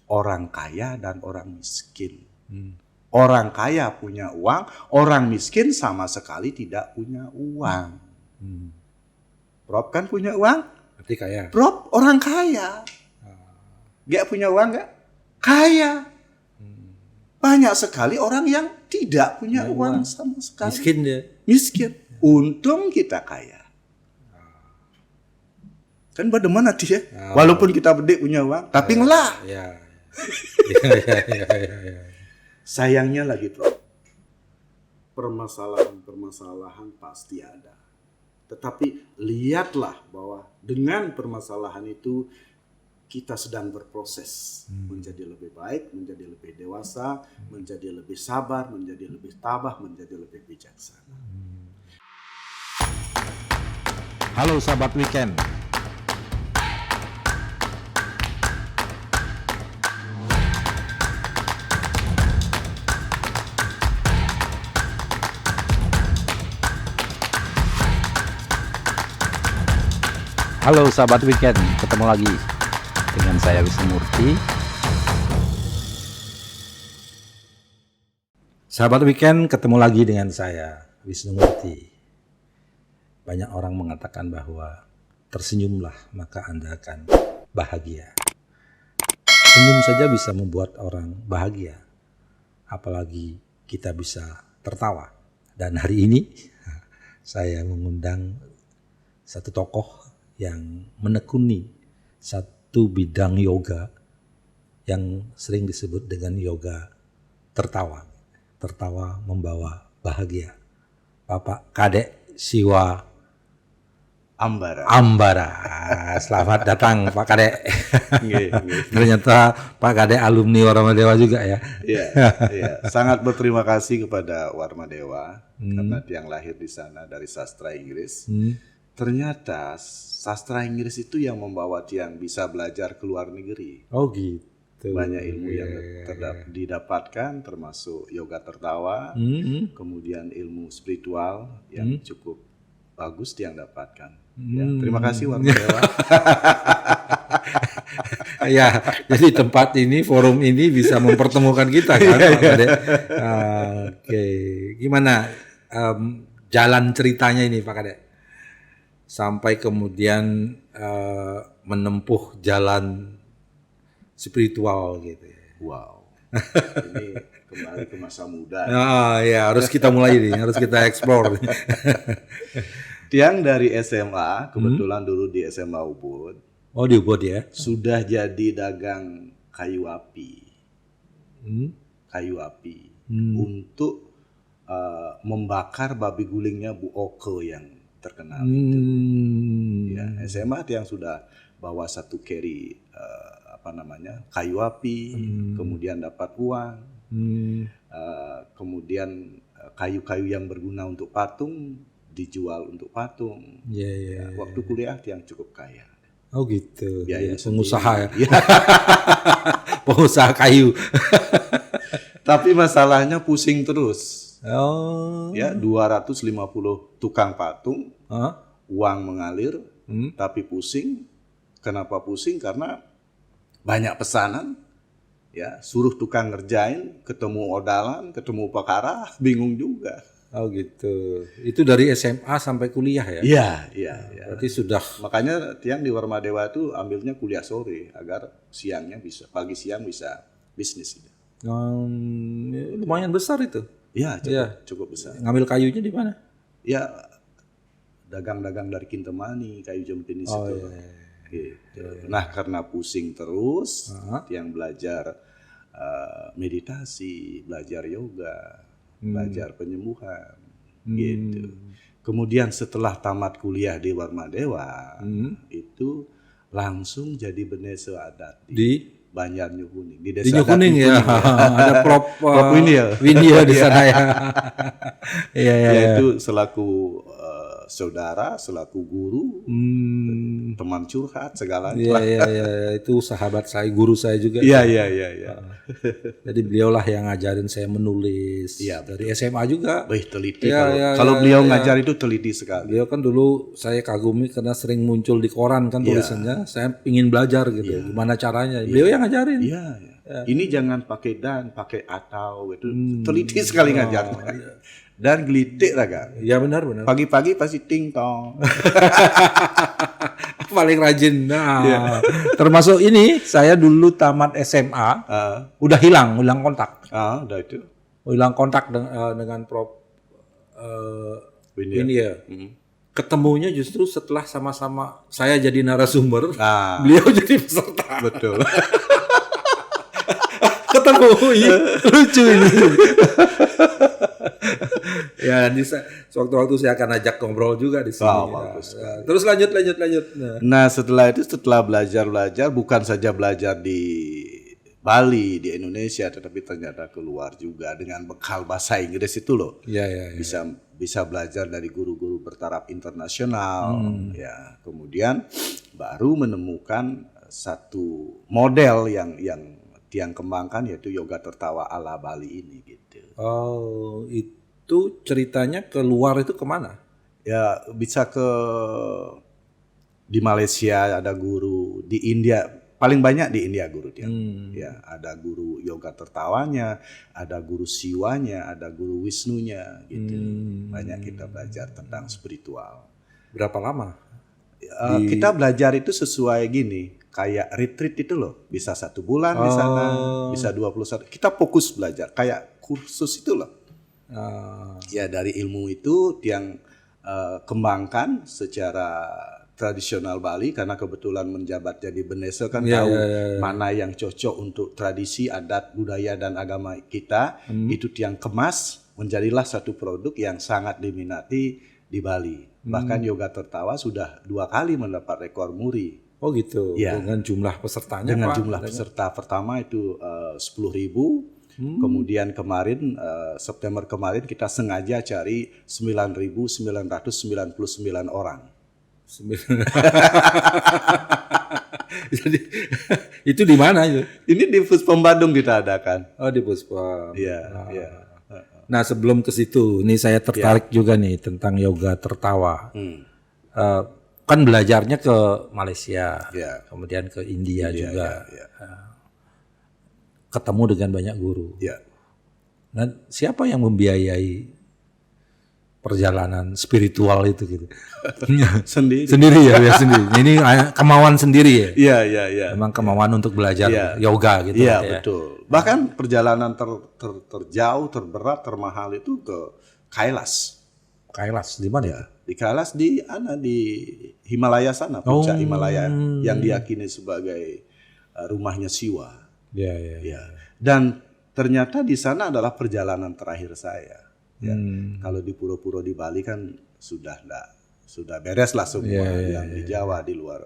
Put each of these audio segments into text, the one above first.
orang kaya dan orang miskin. Orang kaya punya uang, orang miskin sama sekali tidak punya uang. Prof kan punya uang? Berarti kaya. Prof orang kaya. Gak punya uang gak? Kaya. Banyak sekali orang yang tidak punya uang sama sekali. Miskin dia. Miskin. Untung kita kaya. Kan bagaimana dia? Walaupun kita bedek punya uang, tapi ngelah. Ya. Sayangnya lagi, Bro. Permasalahan pasti ada. Tetapi lihatlah bahwa dengan permasalahan itu kita sedang berproses menjadi lebih baik, menjadi lebih dewasa, menjadi lebih sabar, menjadi lebih tabah, menjadi lebih bijaksana. Halo sahabat weekend. Halo sahabat weekend, ketemu lagi dengan saya Wisnu Murti. Sahabat weekend, ketemu lagi dengan saya Wisnu Murti. Banyak orang mengatakan bahwa tersenyumlah maka Anda akan bahagia. Senyum saja bisa membuat orang bahagia, apalagi kita bisa tertawa. Dan hari ini saya mengundang satu tokoh yang menekuni satu bidang yoga yang sering disebut dengan yoga tertawa. Tertawa membawa bahagia. Bapak Kadek Siwa Ambara. Selamat datang Pak Kadek. Ternyata Pak Kadek alumni Warmadewa juga ya. Iya. Sangat berterima kasih kepada Warmadewa karena yang lahir di sana dari sastra Inggris. Ternyata sastra Inggris itu yang membawa Tiang bisa belajar ke luar negeri. Oh gitu. Banyak ilmu yang didapatkan termasuk yoga tertawa, kemudian ilmu spiritual yang cukup bagus Tiang dapatkan. Ya, terima kasih Warmadewa. Ya, jadi tempat ini, forum ini bisa mempertemukan kita kan Pak Kadek. Oke, gimana jalan ceritanya ini Pak Kadek? Sampai kemudian menempuh jalan spiritual gitu. Wow, ini kembali ke masa muda. Ya harus kita mulai nih, harus kita explore. Tiang dari SMA, kebetulan dulu di SMA Ubud. Oh di Ubud ya? Sudah jadi dagang kayu api. Kayu api untuk membakar babi gulingnya Bu Oke yang terkenal itu. Ya, SMA Tiang sudah bawa satu carry kayu api, kemudian dapat uang, kemudian kayu-kayu yang berguna untuk patung dijual untuk patung. Ya, waktu kuliah Tiang cukup kaya. Oh gitu. Ya, pengusaha ya. Pengusaha kayu. Tapi masalahnya pusing terus. Oh. Ya, 250 tukang patung, uang mengalir, tapi pusing. Kenapa pusing? Karena banyak pesanan. Ya, suruh tukang ngerjain, ketemu odalan, ketemu perkara, bingung juga. Oh gitu. Itu dari SMA sampai kuliah ya? Iya. Berarti sudah. Makanya Tiang di Warmadewa itu ambilnya kuliah sore agar siangnya bisa, pagi siang bisa bisnis. Lumayan besar itu. Iya, cukup besar. Ngambil kayunya di mana? Ya, dagang-dagang dari Kintemani, kayu jempin itu. Iya. Gitu. Nah, karena pusing terus, Tiang belajar meditasi, belajar yoga, belajar penyembuhan, gitu. Kemudian setelah tamat kuliah di Warmadewa, itu langsung jadi benese adat di Banjar Nyukuning, di desa Nyukuning ya. Ada Prof Windia di sana ya. Yaitu selaku saudara, selaku guru, teman curhat segalanya. Iya, itu sahabat saya, guru saya juga. Iya. Jadi beliaulah yang ngajarin saya menulis. Iya, dari SMA juga. Teliti. Kalau beliau ngajar itu teliti sekali. Beliau kan dulu saya kagumi karena sering muncul di koran kan tulisannya. Saya ingin belajar gitu. Gimana caranya? Beliau yang ngajarin. Iya. Ini jangan pakai dan, pakai atau itu teliti sekali ngajar. Dan gelitik lah kan. Ya benar. Pagi-pagi pasti ting tong. Paling rajin. Nah, termasuk ini saya dulu tamat SMA, udah hilang kontak. Udah itu. Hilang kontak dengan Prof. Windia. Ketemunya justru setelah sama-sama saya jadi narasumber, beliau jadi peserta. Betul. Ketemu, iya, lucu ini. Ya, nanti sewaktu-waktu saya akan ajak ngobrol juga di sini. Bagus. Terus lanjut. Nah, setelah belajar bukan saja belajar di Bali, di Indonesia, tetapi ternyata keluar juga dengan bekal bahasa Inggris itu loh. Iya. Bisa belajar dari guru-guru bertaraf internasional. Ya, kemudian baru menemukan satu model yang Tiang kembangkan, yaitu yoga tertawa ala Bali ini gitu. Oh, itu ceritanya keluar itu kemana? Ya bisa di Malaysia ada guru, di India paling banyak di India guru Tiang. Ya ada guru yoga tertawanya, ada guru siwanya, ada guru Wisnunya gitu. Banyak kita belajar tentang spiritual. Berapa lama? Kita belajar itu sesuai gini. Kayak retreat itu loh, bisa 1 bulan di sana, bisa 21. Kita fokus belajar, kayak kursus itu loh. Ya dari ilmu itu yang kembangkan secara tradisional Bali, karena kebetulan menjabat jadi Benese kan tahu mana yang cocok untuk tradisi, adat, budaya dan agama kita. Itu yang kemas menjadilah satu produk yang sangat diminati di Bali. Bahkan yoga tertawa sudah 2 kali mendapat rekor muri. Oh gitu, ya. Dengan jumlah pesertanya dengan jumlah peserta pertama itu 10.000. Kemudian kemarin September kemarin kita sengaja cari 9.999 orang. Jadi itu di mana itu? Ini di Puspom Badung kita adakan. Oh di Puspom. Iya. Nah sebelum ke situ, ini saya tertarik juga nih tentang yoga tertawa. Kan belajarnya ke Malaysia, kemudian ke India juga. Ketemu dengan banyak guru. Nah, siapa yang membiayai perjalanan spiritual itu gitu? Sendiri ya sendiri. Ini kemauan sendiri ya. Iya. Memang kemauan untuk belajar yoga gitu. Iya, betul. Bahkan perjalanan terjauh, terberat, termahal itu ke Kailas. Kailas di mana ya? Di Kailas di Himalaya sana, puncak Himalaya yang diyakini sebagai rumahnya Siwa. Iya. Dan ternyata di sana adalah perjalanan terakhir saya. Kalau di pura-pura di Bali kan sudah beres lah semua. Yang di Jawa, di luar,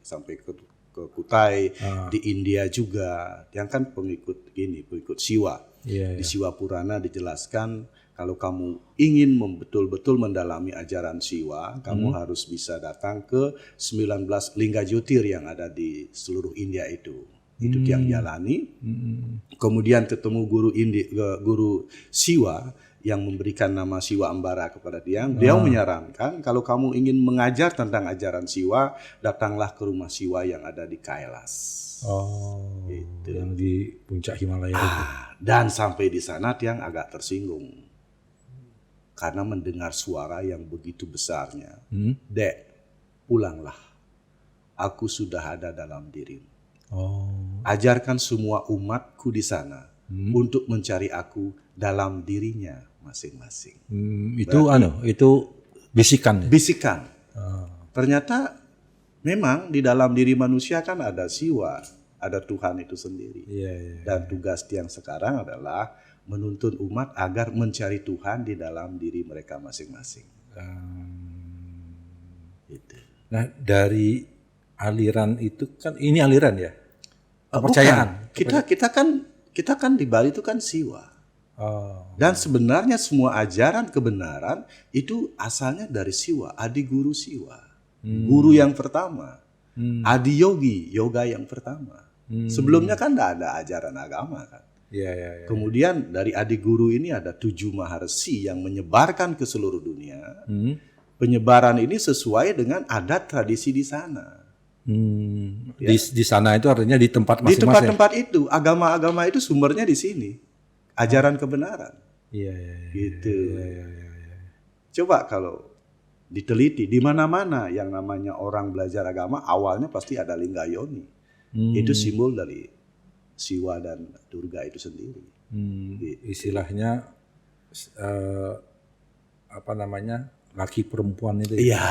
sampai ke Kutai, di India juga. Yang kan pengikut Siwa. Di Siwa Purana dijelaskan, kalau kamu ingin betul-betul mendalami ajaran Siwa, kamu harus bisa datang ke 19 lingga jutir yang ada di seluruh India itu. Itu yang jalani. Kemudian ketemu guru Siwa yang memberikan nama Siwa Ambara kepada Tiang. Dia menyarankan kalau kamu ingin mengajar tentang ajaran Siwa, datanglah ke rumah Siwa yang ada di Kailas. Gitu. Yang di puncak Himalaya itu. Dan sampai di sana Tiang agak tersinggung. Karena mendengar suara yang begitu besarnya. Dek, pulanglah. Aku sudah ada dalam dirimu. Ajarkan semua umatku di sana untuk mencari aku dalam dirinya masing-masing. Itu bisikan. Bisikan. Ternyata memang di dalam diri manusia kan ada Siwa, ada Tuhan itu sendiri. Dan tugas Tiang sekarang adalah menuntun umat agar mencari Tuhan di dalam diri mereka masing-masing. Gitu. Nah dari aliran itu kan, ini aliran ya? Kepercayaan. Kita kan di Bali itu kan Siwa. Dan sebenarnya semua ajaran kebenaran itu asalnya dari Siwa, Adi Guru Siwa. Guru yang pertama. Adi Yogi, yoga yang pertama. Sebelumnya kan tidak ada ajaran agama kan. Kemudian dari Adi Guru ini ada 7 maharsi yang menyebarkan ke seluruh dunia. Penyebaran ini sesuai dengan adat tradisi di sana. Di sana itu artinya di tempat Di masing-masing. tempat-tempat itu, agama-agama itu sumbernya di sini. Ajaran kebenaran. Iya. Gitu. Coba kalau diteliti, di mana-mana yang namanya orang belajar agama, awalnya pasti ada lingga yoni. Itu simbol dari Siwa dan Durga itu sendiri. Istilahnya laki perempuan itu. Iya.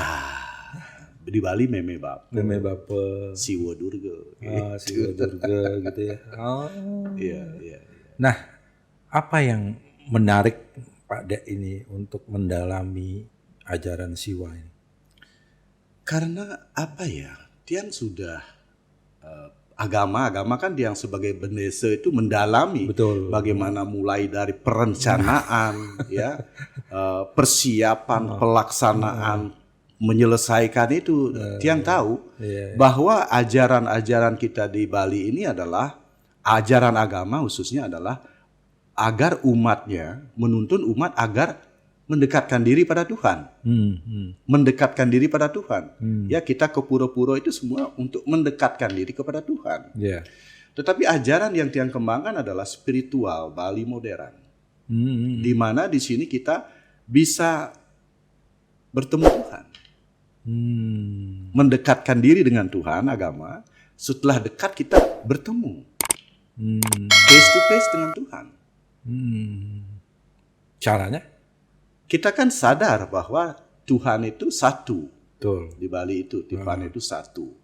Di Bali meme bape. Meme bape. Siwa Durga. Siwa Durga gitu ya. Iya. Nah, apa yang menarik Pak Dek ini untuk mendalami ajaran Siwa ini? Karena apa ya? Tiang sudah agama kan Tiang sebagai benese itu mendalami. Betul. Bagaimana mulai dari perencanaan, ya, persiapan, pelaksanaan, menyelesaikan itu. Tiang tahu bahwa ajaran-ajaran kita di Bali ini adalah ajaran agama, khususnya adalah agar umatnya, menuntun umat agar mendekatkan diri pada Tuhan. Mendekatkan diri pada Tuhan. Ya, kita ke pura-pura itu semua untuk mendekatkan diri kepada Tuhan. Tetapi ajaran yang Tiang kembangkan adalah spiritual Bali modern. Di mana di sini kita bisa bertemu Tuhan. Mendekatkan diri dengan Tuhan, agama. Setelah dekat kita bertemu. Face to face dengan Tuhan. Caranya? Kita kan sadar bahwa Tuhan itu satu. Betul. Di Bali itu Tuhan itu satu.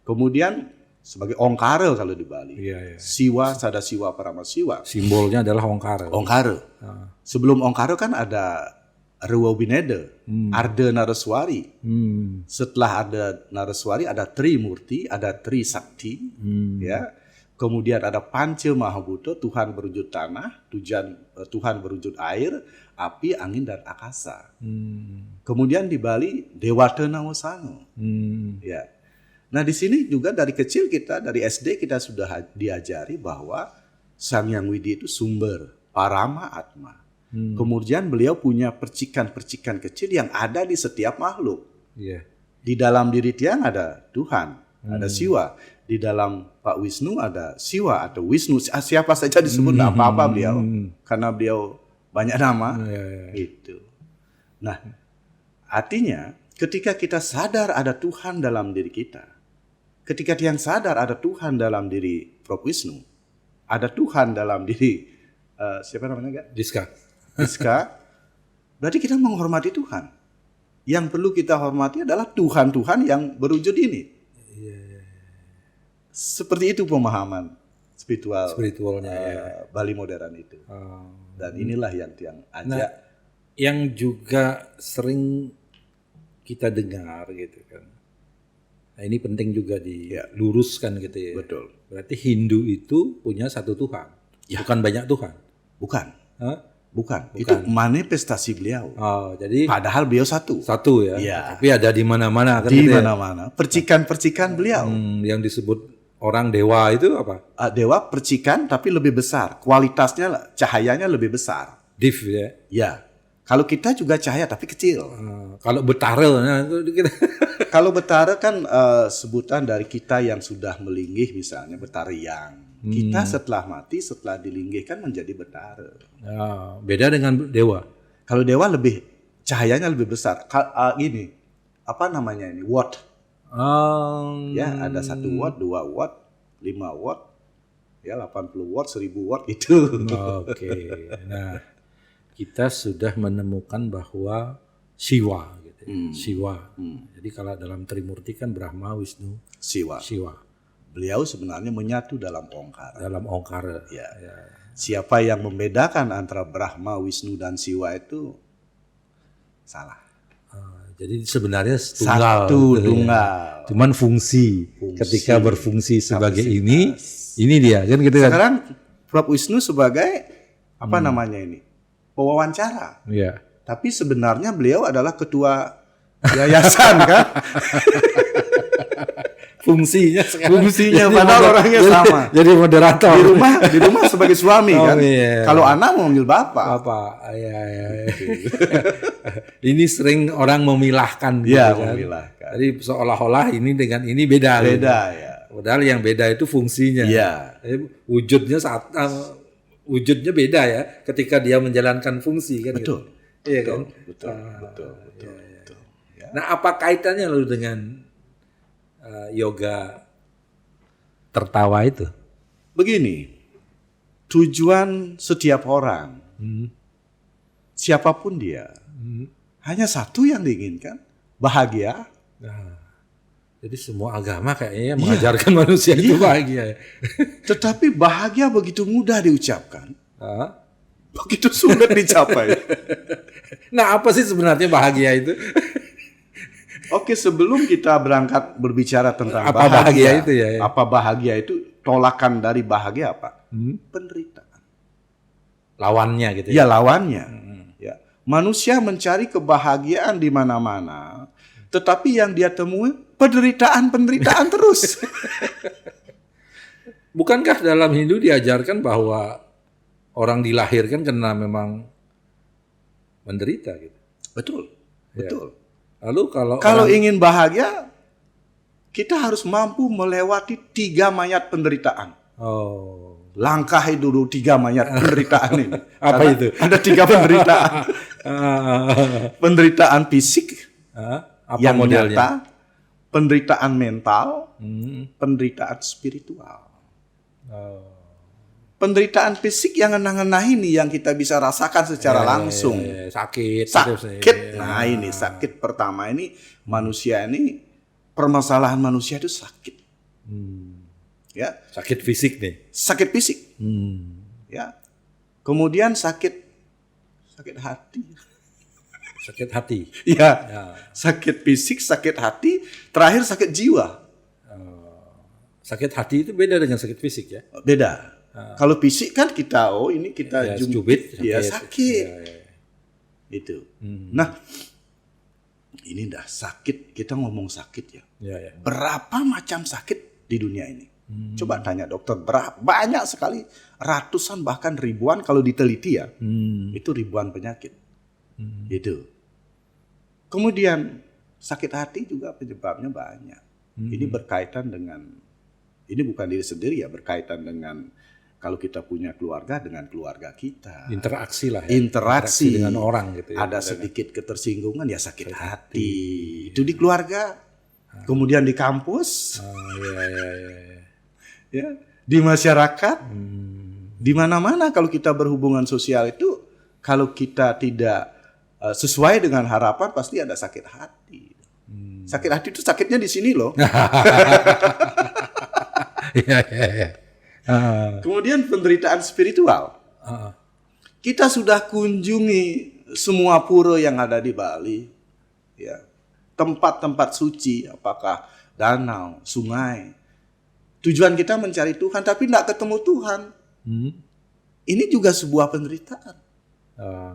Kemudian sebagai Ongkara kalau di Bali. Siwa, Sadasiwa, Paramasiwa. Simbolnya adalah Ongkara. Ongkara. Sebelum Ongkara kan ada Rewa Wineda, Arda Naraswari. Setelah ada Naraswari ada Trimurti, ada Trisakti, ya. Kemudian ada Panca Mahabhuta, Tuhan berwujud tanah, Tuhan berwujud air, api, angin, dan akasa. Kemudian di Bali Dewata Nawasana. Ya. Nah di sini juga dari kecil kita, dari SD kita sudah diajari bahwa Sang Hyang Widi itu sumber Parama Atma. Kemudian beliau punya percikan-percikan kecil yang ada di setiap makhluk. Di dalam diri Tiang ada Tuhan, ada Siwa. Di dalam Pak Wisnu ada Siwa atau Wisnu, siapa saja disebut tidak apa-apa beliau, karena beliau banyak nama. Itu. Nah, artinya ketika kita sadar ada Tuhan dalam diri kita, ketika Tiang sadar ada Tuhan dalam diri Prof Wisnu, ada Tuhan dalam diri siapa namanya Gak? Diska, berarti kita menghormati Tuhan. Yang perlu kita hormati adalah Tuhan-Tuhan yang berwujud ini. Seperti itu pemahaman spiritualnya Bali modern itu. Dan inilah yang Tiang ajak. Nah, yang juga sering kita dengar gitu kan. Nah, ini penting juga diluruskan gitu ya. Betul. Berarti Hindu itu punya satu Tuhan, bukan banyak Tuhan. Bukan. Hah? Bukan. Itu manifestasi beliau. Jadi padahal beliau satu. Satu ya. Tapi ada di mana-mana kan. Di mana-mana. Percikan-percikan beliau. Yang disebut orang dewa itu apa? Dewa percikan tapi lebih besar. Kualitasnya, cahayanya lebih besar. Div ya? Ya. Kalau kita juga cahaya tapi kecil. Kalau Betara, nah itu kita. Kalau Betara kan sebutan dari kita yang sudah melinggih, misalnya Betara Yang. Kita setelah mati, setelah dilinggihkan menjadi Betara. Beda dengan dewa. Kalau dewa lebih cahayanya lebih besar. Gini, apa namanya ini? Watt. Ya, ada 1 watt, 2 watt, 5 watt, ya 80 watt, 1000 watt itu. Oke. Nah, kita sudah menemukan bahwa Siwa gitu. Siwa. Jadi kalau dalam Trimurti kan Brahma, Wisnu, Siwa. Beliau sebenarnya menyatu dalam Ongkara. Dalam Ongkara. Ya. Siapa yang membedakan antara Brahma, Wisnu dan Siwa itu salah. Jadi sebenarnya tunggal. Tunggal. Cuman fungsi. Ketika berfungsi sebagai ini dia kan gitu kan. Sekarang Prof Wisnu sebagai apa namanya ini? Pewawancara. Iya. Tapi sebenarnya beliau adalah ketua yayasan kan? Fungsinya sekarang. Fungsinya padahal orangnya sama. Jadi moderator. Di rumah sebagai suami kan. Iya. Kalau anak mau manggil bapak. Bapak. Ya. Ini sering orang memilahkan gitu Iya, kan. memilahkan. Jadi seolah-olah ini dengan ini beda. Beda gitu. ya. Padahal yang beda itu fungsinya. Iya. Wujudnya beda ya ketika dia menjalankan fungsi kan. Betul. Gitu. Iya kan? Betul. Ya. Nah, apa kaitannya lalu dengan yoga tertawa itu? Begini, tujuan setiap orang, siapapun dia, hanya satu yang diinginkan, bahagia. Nah, jadi semua agama kayaknya mengajarkan manusia itu bahagia. Tetapi bahagia begitu mudah diucapkan, begitu sulit dicapai. Nah, apa sih sebenarnya bahagia itu? Oke, sebelum kita berangkat berbicara tentang Apa bahagia itu ya? Apa bahagia itu? Tolakan dari bahagia apa? Penderitaan. Lawannya gitu Ya, lawannya. Ya. Manusia mencari kebahagiaan di mana-mana, tetapi yang dia temui penderitaan terus. Bukankah dalam Hindu diajarkan bahwa orang dilahirkan karena memang menderita gitu? Betul. Lalu kalau ingin bahagia, kita harus mampu melewati 3 mayat penderitaan. Langkahi dulu 3 mayat penderitaan ini. Apa itu? Ada 3 penderitaan. Penderitaan fisik apa yang modelnya? nyata, penderitaan mental, penderitaan spiritual. Penderitaan fisik yang ngenah-ngenah ini yang kita bisa rasakan secara langsung. Sakit. Nah, ini sakit pertama ini manusia ini, permasalahan manusia itu sakit. Ya. Sakit fisik nih. Sakit fisik. Ya. Kemudian sakit hati. Sakit hati. Ya. Sakit fisik, sakit hati, terakhir sakit jiwa. Sakit hati itu beda dengan sakit fisik ya? Beda. Kalau fisik kan kita jubit, sakit. Itu. Nah, ini dah sakit, kita ngomong sakit ya. Berapa macam sakit di dunia ini? Coba tanya dokter, banyak sekali, ratusan bahkan ribuan kalau diteliti ya. Itu ribuan penyakit. Itu. Kemudian sakit hati juga penyebabnya banyak. Ini berkaitan dengan, ini bukan diri sendiri ya, berkaitan dengan kalau kita punya keluarga dengan keluarga kita. Interaksi lah ya. Interaksi dengan orang gitu ya. Ada sedikit ketersinggungan ya sakit hati. Itu di keluarga. Kemudian di kampus. Ya, di masyarakat. Di mana-mana kalau kita berhubungan sosial itu, kalau kita tidak sesuai dengan harapan pasti ada sakit hati. Sakit hati itu sakitnya di sini loh. Kemudian penderitaan spiritual. Kita sudah kunjungi semua pura yang ada di Bali, ya, tempat-tempat suci, apakah danau, sungai. Tujuan kita mencari Tuhan, tapi tidak ketemu Tuhan. Ini juga sebuah penderitaan.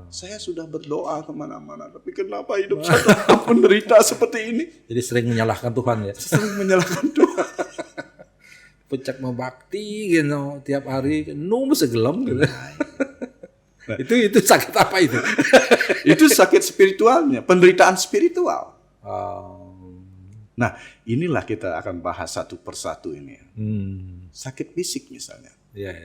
Saya sudah berdoa kemana-mana, tapi kenapa hidup saya menderita seperti ini? Jadi sering menyalahkan Tuhan ya? Sering menyalahkan Tuhan. Pecak mau bakti gitu tiap hari nunggu segelam gitu. Itu sakit apa itu? Itu sakit spiritualnya, penderitaan spiritual. Nah, inilah kita akan bahas satu persatu ini. Sakit fisik misalnya. Ya.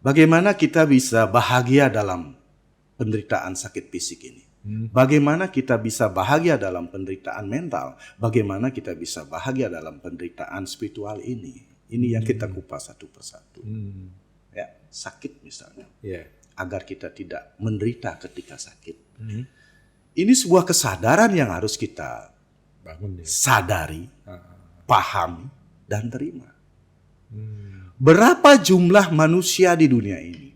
Bagaimana kita bisa bahagia dalam penderitaan sakit fisik ini? Bagaimana kita bisa bahagia dalam penderitaan mental? Bagaimana kita bisa bahagia dalam penderitaan spiritual ini? Ini yang kita kupas satu persatu. Ya, sakit misalnya. Agar kita tidak menderita ketika sakit. Ini sebuah kesadaran yang harus kita sadari, pahami, dan terima. Berapa jumlah manusia di dunia ini?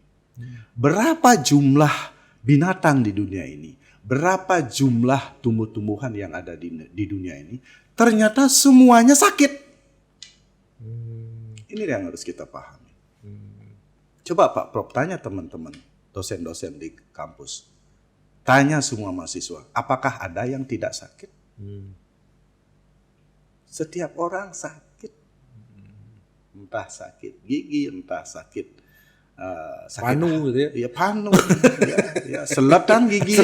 Berapa jumlah binatang di dunia ini? Berapa jumlah tumbuh-tumbuhan yang ada di dunia ini? Ternyata semuanya sakit. Ini yang harus kita pahami. Coba Pak Prof tanya teman-teman, dosen-dosen di kampus. Tanya semua mahasiswa, apakah ada yang tidak sakit? Setiap orang sakit. Entah sakit gigi, entah sakit panu gitu ya. Ya panu. ya, selatan gigi.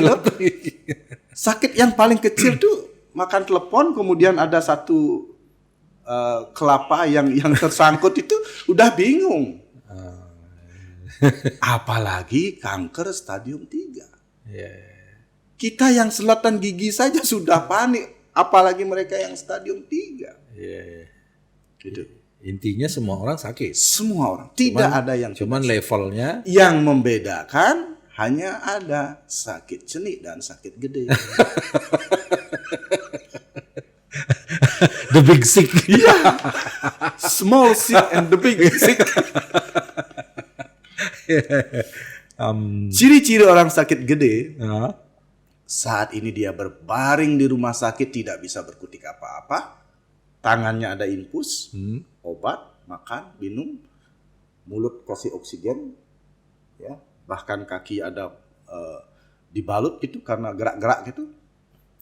Sakit yang paling kecil tuh makan telepon, kemudian ada satu kelapa yang tersangkut itu udah bingung. Apalagi kanker stadium 3. Kita yang selatan gigi saja sudah panik, apalagi mereka yang stadium 3. Gitu. Intinya semua orang sakit. Semua orang. Tidak ada yang cuman levelnya. Yang membedakan hanya ada sakit cenik dan sakit gede. The big sick. Small sick and the big sick. Ciri-ciri orang sakit gede. Saat ini dia berbaring di rumah sakit, tidak bisa berkutik apa-apa. Tangannya ada infus, obat, makan, minum, mulut kasih oksigen, ya, bahkan kaki ada dibalut gitu karena gerak-gerak gitu,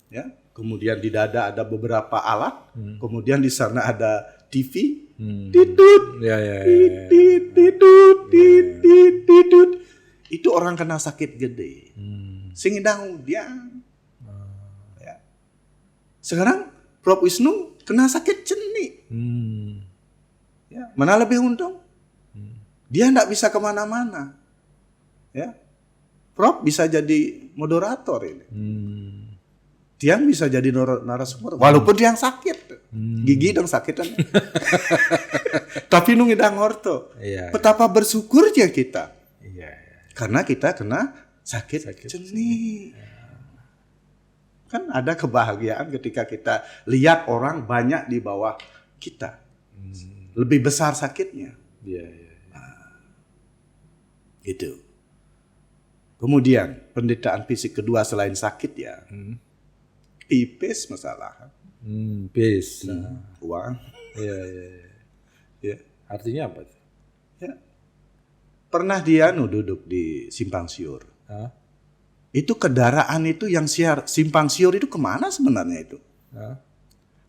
ya. Kemudian di dada ada beberapa alat, kemudian di sana ada TV, titut, titut. Itu orang kena sakit gede, singidang dia. Ya. Sekarang Prof Wisnu kena sakit cenik. Ya, mana lebih untung? Dia enggak bisa kemana-mana. Ya, Prof bisa jadi moderator ini. Tiang bisa jadi narasumber, walaupun dia yang sakit. Gigi dong sakit kan. Tapi nungidang orto. Betapa bersyukurnya kita. Karena kita kena sakit cenik. Kan ada kebahagiaan ketika kita lihat orang banyak di bawah kita. Lebih besar sakitnya. Gitu. Kemudian penderitaan fisik kedua selain sakit ya. Pipis masalah. Pis. Uang. Ya. Artinya apa? Ya. Pernah dia duduk di simpang siur. Itu kendaraan itu yang simpang siur itu kemana sebenarnya itu?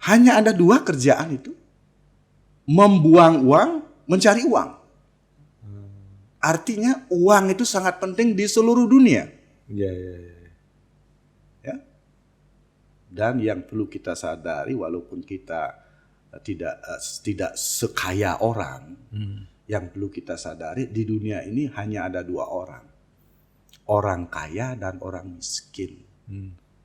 Hanya ada 2 kerjaan itu. Membuang uang, mencari uang. Artinya uang itu sangat penting di seluruh dunia. Ya. Dan yang perlu kita sadari, walaupun kita tidak sekaya orang, yang perlu kita sadari di dunia ini hanya ada 2 orang. Orang kaya dan orang miskin.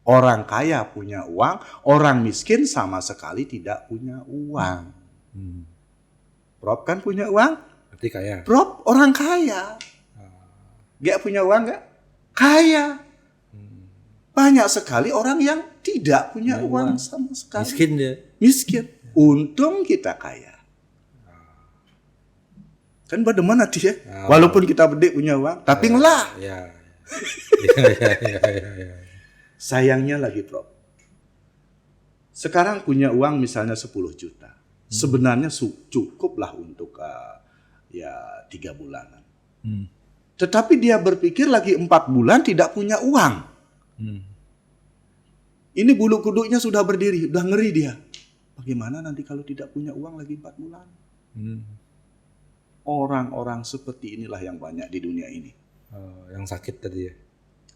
Orang kaya punya uang, orang miskin sama sekali tidak punya uang. Prof kan punya uang? Berarti kaya. Prof orang kaya. Gak punya uang gak? Kaya. Banyak sekali orang yang tidak punya uang sama sekali. Miskin dia. Miskin. Untung kita kaya. Kan bagaimana dia? Walaupun kita bedek punya uang, tapi ngelah. Ya. Sayangnya lagi Prof. Sekarang punya uang misalnya 10 juta. Sebenarnya cukuplah untuk 3 bulanan. Tetapi dia berpikir lagi 4 bulan tidak punya uang. Ini bulu kuduknya sudah berdiri, udah ngeri dia. Bagaimana nanti kalau tidak punya uang lagi 4 bulan? Orang-orang seperti inilah yang banyak di dunia ini. Yang sakit tadi ya?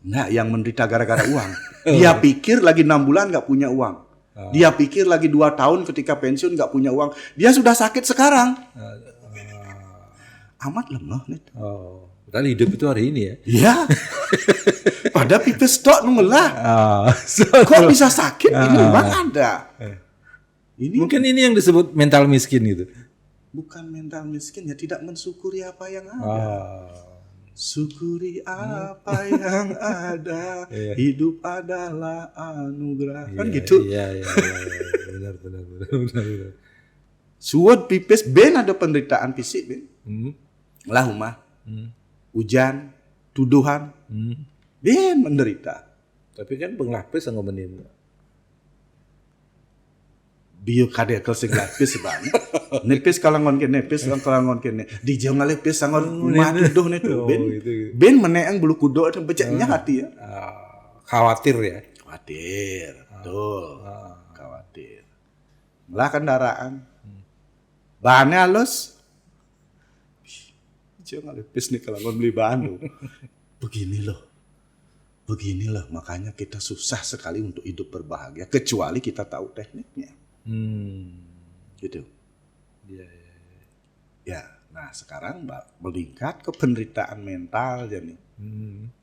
Nah, yang menderita gara-gara uang. Dia pikir lagi 6 bulan gak punya uang. Dia pikir lagi 2 tahun ketika pensiun gak punya uang. Dia sudah sakit sekarang. Amat lemah nih. Padahal hidup itu hari ini ya? Iya. Pada pipis tok nungelah. Kok bisa sakit? Ini uang ada. Mungkin ini yang disebut mental miskin gitu. Bukan mental miskin, ya tidak mensyukuri apa yang ada. Syukuri apa yang ada. Hidup adalah anugerah. Kan gitu. Iya. Benar. Suat pipis ben ada penderitaan fisik ben. Lah rumah. Hujan, tuduhan. Ben menderita. Tapi kan penglapis yang ngomenin. Bio kade kelsing lapis banget. Nepis kalangon ke nepis kalangon ke ne. Di jong lepis sangon rumah tuduh ne tuh. Ben meneang bulu kudo itu becaknya hati ya. Khawatir ya. Khawatir. Betul. Khawatir. Lah kendaraan. Bahannya halus. Jangan lepis nih kalau beli bahan loh. Begini loh, makanya kita susah sekali untuk hidup berbahagia kecuali kita tahu tekniknya. Gitu. Ya, nah sekarang meningkat ke penderitaan mental jadi.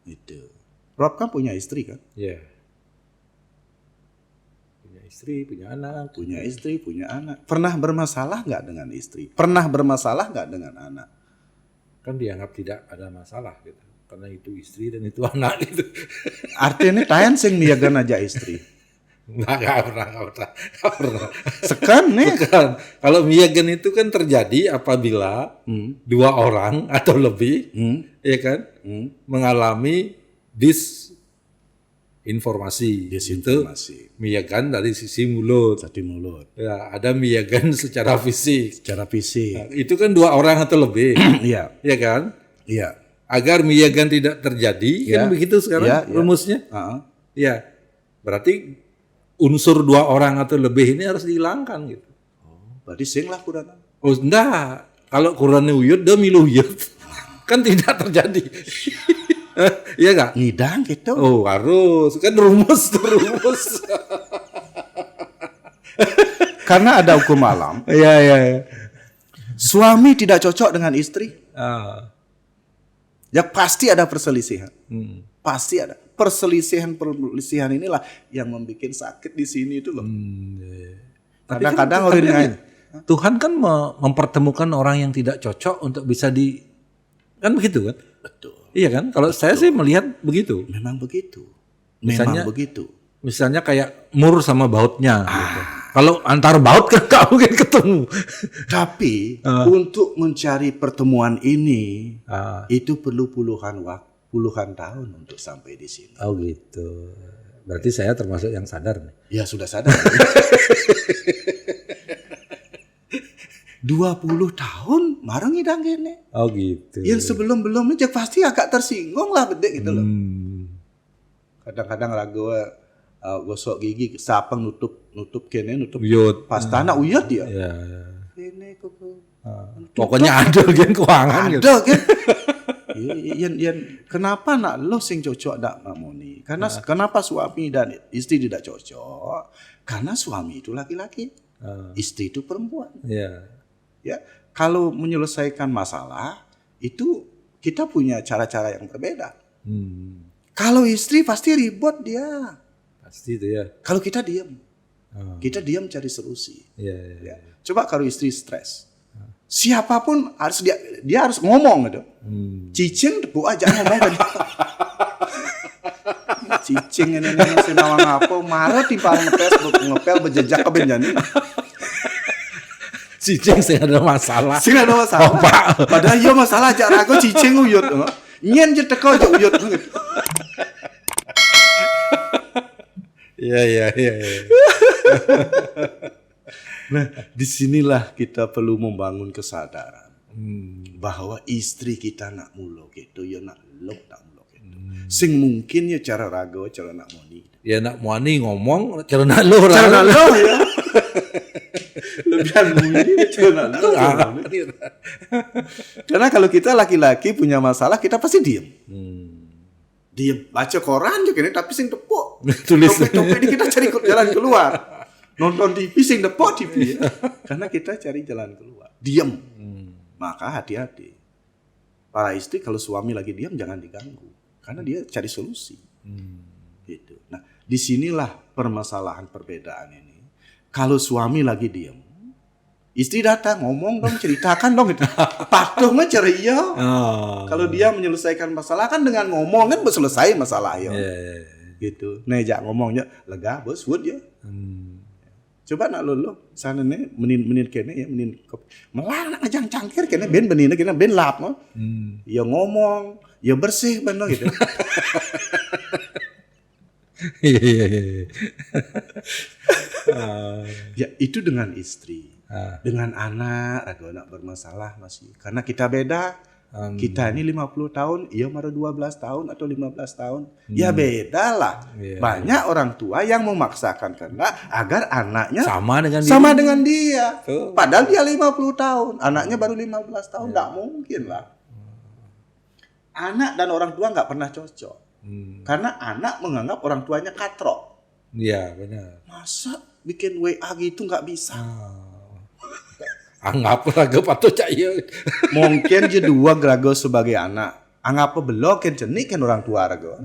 Gitu. Rob kan punya istri kan? Iya. Punya istri, punya anak. Punya istri, punya anak. Pernah bermasalah nggak dengan istri? Pernah bermasalah nggak dengan anak? Kan dianggap tidak ada masalah gitu. Karena itu istri dan itu anak gitu. Artinya tayan sing miyagan aja istri. Nggak pernah. Sekan nih. Kalau miyagan itu kan terjadi apabila dua orang atau lebih, ya kan, mengalami disinformasi. Itu miyagan dari sisi mulut. Ya, ada miyagan secara fisik. Nah, itu kan dua orang atau lebih. Iya. Ya kan? Iya. Agar miyagan tidak terjadi, kan begitu sekarang rumusnya. Ya, berarti unsur dua orang atau lebih ini harus dihilangkan gitu. Berarti sing lah Qur'an. Oh enggak, kalau Qur'annya uyut, dia milu uyut. Kan tidak terjadi. Iya enggak? Ngidang gitu. Oh harus, kan rumus. Karena ada hukum alam. Iya. Suami tidak cocok dengan istri. Ya pasti ada perselisihan. Pasti ada. Perselisihan inilah yang membuat sakit di sini itu loh. Kadang-kadang orang Tuhan kan mempertemukan orang yang tidak cocok untuk bisa kan begitu kan? Betul. Iya kan? Kalau saya sih melihat begitu. Memang begitu. Misalnya kayak mur sama bautnya. Gitu. Kalau antar baut kan gak mungkin ketemu. Tapi untuk mencari pertemuan ini itu perlu puluhan tahun untuk sampai di sini. Oh gitu. Berarti saya termasuk yang sadar nih. Ya sudah sadar. 20 tahun marang ngidang gini. Oh gitu. Yang sebelum-belumnya pasti agak tersinggung lah bedek gitu loh. Kadang-kadang ragu gosok gigi sapeng nutup uyut. pastana uyut ya. Iya. Ini kok. Pokoknya ada kan keuangan gitu. Ada kan. Kenapa nak lo sing cocok dak mamoni? Karena kenapa suami dan istri tidak cocok? Karena suami itu laki-laki, istri itu perempuan. Ya, kalau menyelesaikan masalah itu kita punya cara-cara yang berbeda. Kalau istri pasti ribut dia. Pasti itu ya. Kalau kita diam, kita diam cari solusi. Ya. Coba kalau istri stres. Siapapun harus dia harus ngomong gitu. Cicing debu aja ngomong kan. Cicing ini senawang apa marah timpal ngepel bejejak ke benjani. Cicing sih ada masalah. Oh, Pak. Padahal yo masalah aja rago cicing uyut. Nyen je teko aja uyut. Iya. Nah, disinilah kita perlu membangun kesadaran bahwa istri kita nak mulo gitu, ya nak lok nak mulo gitu. Sing mungkin ya cara rago, cara nak moni. Ya nak moni ngomong, cara nak lo ya. Lebihan muni, cara nak lo. Karena kalau kita laki-laki punya masalah, kita pasti diem. Diem, baca koran juga nih, tapi sing tepuk. Tulis. Topik ini kita cari jalan keluar. Nonton TV sing depok TV ya. Karena kita cari jalan keluar. Diam. Maka hati-hati. Para istri kalau suami lagi diam jangan diganggu. Karena dia cari solusi. Gitu. Nah, disinilah permasalahan perbedaan ini. Kalau suami lagi diam, istri datang ngomong dong, ceritakan dong gitu. Patuh mah ceria. Kalau dia menyelesaikan masalah kan dengan ngomong kan selesai masalah ya. Gitu. Nejak ngomongnya lega bos wood ya. Coba nak lo sana nih menin kene ya menin melang nak ngajang cangkir kene ben benina kene ben lap no. Ya ngomong, ya bersih bener gitu. Ya itu dengan istri, dengan anak, agak nak bermasalah masih karena kita beda. Kita ini 50 tahun, ia baru 12 tahun atau 15 tahun. Ya beda lah. Banyak orang tua yang memaksakan kehendak agar anaknya sama dengan dia. Padahal dia 50 tahun, anaknya baru 15 tahun. Nggak mungkin lah. Anak dan orang tua nggak pernah cocok. Karena anak menganggap orang tuanya katrok. Iya, benar. Masa bikin WA gitu nggak bisa? Anggap raga patut caya. Mungkin je dua raga sebagai anak. Anggap belok kan cenik kan orang tua raga.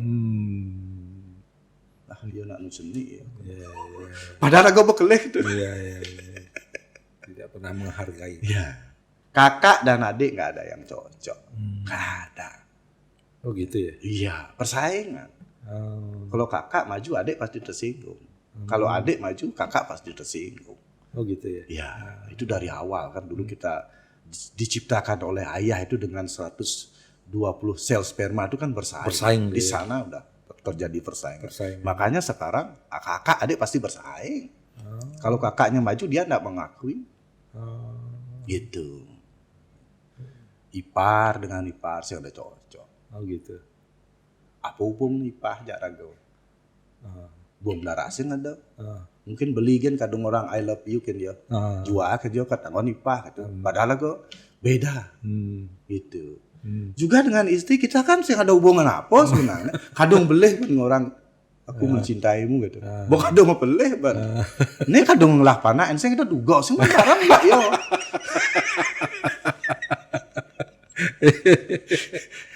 Dia nak cenik ya. Padahal raga bekelih itu. Iya. Tidak pernah menghargai. Iya. Kakak dan adik nggak ada yang cocok. Nggak ada. Oh gitu ya? Iya, persaingan. Kalau kakak maju, adik pasti tersinggung. Kalau adik maju, kakak pasti tersinggung. Oh gitu ya? Iya, itu dari awal kan dulu kita diciptakan oleh ayah itu dengan 120 sel sperma itu kan bersaing. Di sana udah terjadi persaingan. Makanya sekarang kakak adik pasti bersaing. Kalau kakaknya maju dia enggak mengakui. Gitu. Ipar dengan ipar sih udah cocok. Oh gitu. Apa hubung ipar jarago? Buang larasin ada. Mungkin beli kan kadang orang I love you kan dia. Jual kan dia kata ipar gitu. Padahal kok beda. Gitu. Juga dengan istri kita kan sih ada hubungan apa sebenarnya. Kadang beleh kan orang aku mencintaimu gitu. Bukan kadang mau beleh ban. Ini kadang ngelah panah enseng kita duga sih barang enggak yo.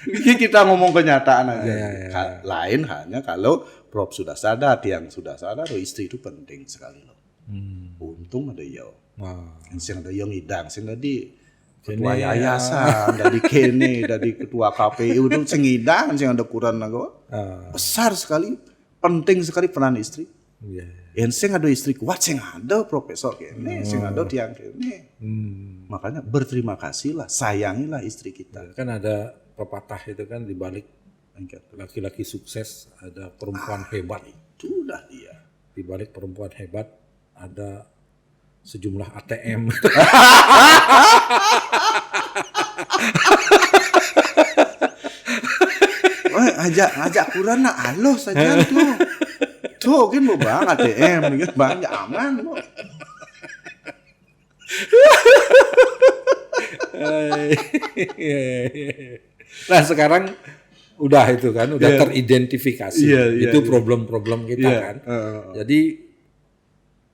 Ini kita ngomong kenyataan aja. Lain hanya kalau Prof sudah sadar, yang sudah sadar, istri itu penting sekali loh. Untung ada yo. Enseng ada yo ngidang, enseng tadi ketua yayasan, dari kene, dari ketua KPU itu sing ngidang, enseng ada kurang nago. Besar sekali, penting sekali peran istri. Enseng ada istri kuat, sing ada profesor kene, sing ada tiang kene. Makanya berterima kasihlah, sayangilah istri kita. Kan ada pepatah itu kan di balik laki-laki sukses ada perempuan hebat. Itu udah dia. Di balik perempuan hebat ada sejumlah ATM. Ngajak kurang nak aloh saja tuh. Tuh kan mau bang ATM, kan bang aman loh. Nah sekarang udah itu kan, udah teridentifikasi. Itu problem-problem kita kan. Jadi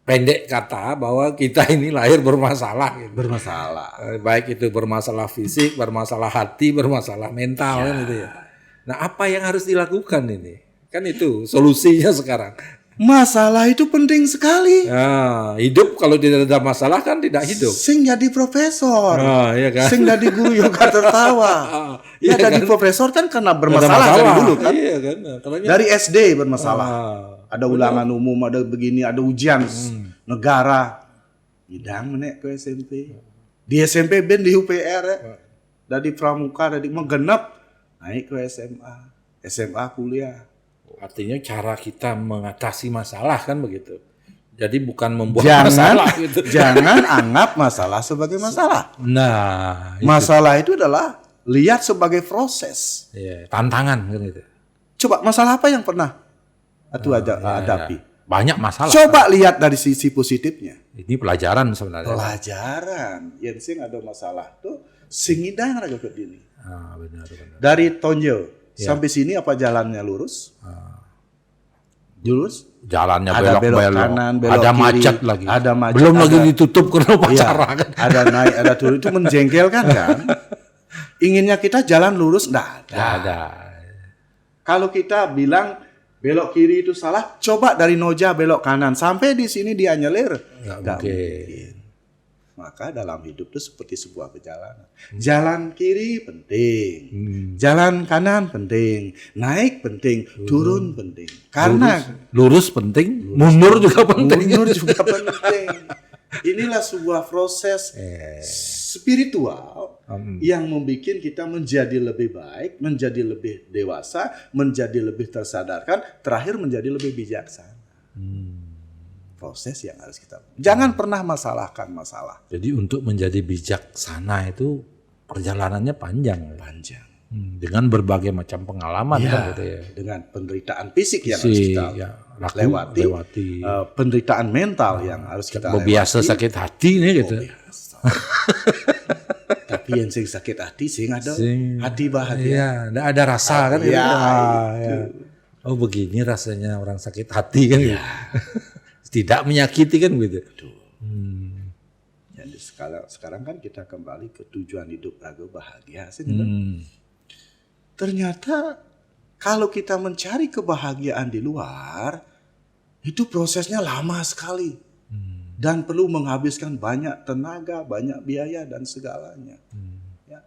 pendek kata bahwa kita ini lahir bermasalah. Gitu. Bermasalah. Baik itu bermasalah fisik, bermasalah hati, bermasalah mental kan itu ya. Nah apa yang harus dilakukan ini? Kan itu solusinya sekarang. Masalah itu penting sekali. Nah, hidup kalau tidak ada masalah kan tidak hidup. Sing jadi profesor. Iya kan? Sing jadi guru yoga tertawa. Ya jadi profesor kan karena bermasalah dari dulu kan. Iya kan. Dari SD bermasalah. Ada ulangan umum, ada begini, ada ujian negara. Bidang menek ke SMP. Di SMP ben di UPR ya. Dari pramuka, dari menggenap naik ke SMA. SMA kuliah. Artinya cara kita mengatasi masalah kan begitu. Jadi bukan membuat masalah gitu. Jangan anggap masalah sebagai masalah. Nah, masalah itu adalah lihat sebagai proses. Tantangan kan itu. Coba masalah apa yang pernah hadapi? Banyak masalah. Coba lihat dari sisi positifnya. Ini pelajaran sebenarnya. Pelajaran. Yang sing ada masalah tuh sing idang raga ke dini. Benar. Dari Tonjo sampai sini apa jalannya lurus? Lurus? Jalannya ada belok kanan, belok ada kiri, macet lagi. Ada macet. Belum lagi ditutup karena upacara kan. Ada naik, ada turun, itu menjengkelkan kan? Inginnya kita jalan lurus, enggak ada. Kalau kita bilang belok kiri itu salah, coba dari Noja belok kanan sampai di sini dia nyelir. Enggak mungkin. Maka dalam hidup itu seperti sebuah perjalanan. Jalan kiri penting, jalan kanan penting, naik penting, turun penting. Karena lurus penting, mundur juga penting. Inilah sebuah proses spiritual yang membuat kita menjadi lebih baik, menjadi lebih dewasa, menjadi lebih tersadarkan, terakhir menjadi lebih bijaksana. Proses yang harus kita jangan pernah masalahkan masalah. Jadi untuk menjadi bijaksana itu perjalanannya panjang. Panjang. Dengan berbagai macam pengalaman kan gitu ya. Dengan penderitaan fisik yang harus kita lewati. Penderitaan mental yang harus kita lewati. Biasa sakit hati nih gitu. Tapi yang sing sakit hati sing ada hati bahagia. Iya, ada rasa kan gitu. Oh begini rasanya orang sakit hati kan gitu. Tidak menyakiti kan gitu. Jadi sekarang kan kita kembali ke tujuan hidup raga bahagia sih. Ternyata kalau kita mencari kebahagiaan di luar, itu prosesnya lama sekali. Dan perlu menghabiskan banyak tenaga, banyak biaya dan segalanya. Ya.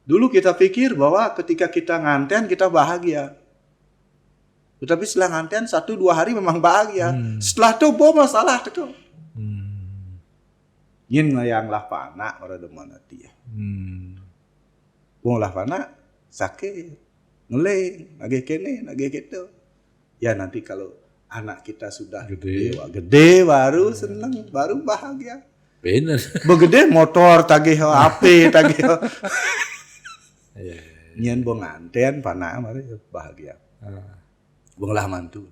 Dulu kita pikir bahwa ketika kita nganten kita bahagia. Tetapi setelah nganten 1-2 hari memang bahagia. Setelah itu masalah itu. Yin ngayanglah panak ora demana dia. Wong lah panak sakit, ngeleng, nagih kene, nagih gitu. Ya nanti kalau anak kita sudah gede baru senang, baru bahagia. Bener. Begede motor tagih HP tagih. Nyen bong anten panak mari bahagia. Bong lah mantu.